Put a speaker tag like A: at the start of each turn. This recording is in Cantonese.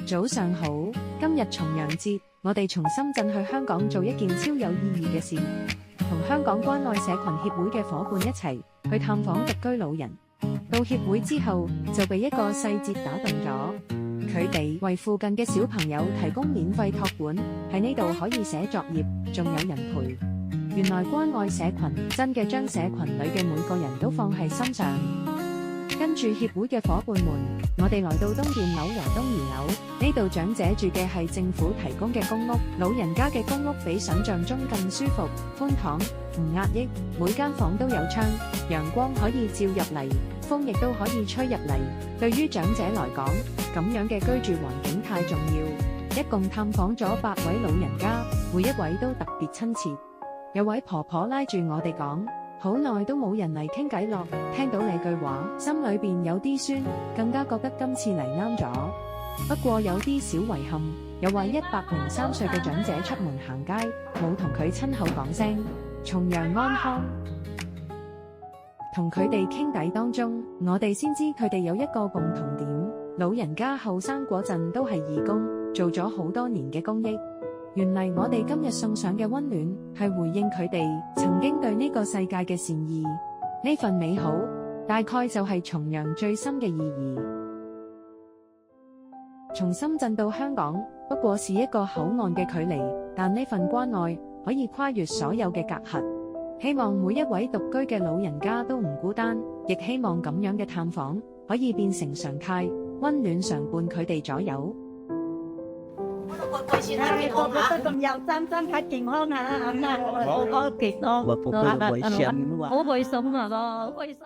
A: 早上好，今日重陽節，我哋從深圳去香港做一件超有意義嘅事，同香港關愛社群協會嘅夥伴一齊去探訪獨居老人。到協會之後，就被一個細節打動咗，佢哋為附近嘅小朋友提供免費託管，喺呢度可以寫作業，仲有人陪。原來關愛社群真嘅將社群裏嘅每個人都放喺心上。跟住協會嘅夥伴們，我哋來到東建樓和東怡樓，呢度長者住嘅係政府提供嘅公屋，老人家嘅公屋比想象中更舒服、寬敞、唔壓抑，每間房都有窗，陽光可以照入嚟，風亦都可以吹入嚟。對於長者來講，咁樣嘅居住環境太重要。一共探訪咗8位老人家，每一位都特別親切。有位婆婆拉住我哋講，好耐都冇人嚟傾偈咯，聽到你句話，心裏邊有啲酸，更加覺得今次嚟啱咗。不過有啲小遺憾，有位103歲嘅長者出門行街，冇同佢親口講聲重陽安康。同佢哋傾偈當中，我哋先知佢哋有一個共同點，老人家後生嗰陣都係義工，做咗好多年嘅公益。原嚟我哋今日送上嘅溫暖，係回應佢哋曾經對呢個世界嘅善意。呢份美好，大概就係重陽最深嘅意義。從深圳到香港，不過是一個口岸嘅距離，但呢份關愛可以跨越所有嘅隔閡。希望每一位獨居嘅老人家都唔孤單，亦希望咁樣嘅探訪可以變成常態，溫暖常伴佢哋左右。
B: 個個都咁有心，身體健康啊！咁啊，好健康，好開心啊！好開心。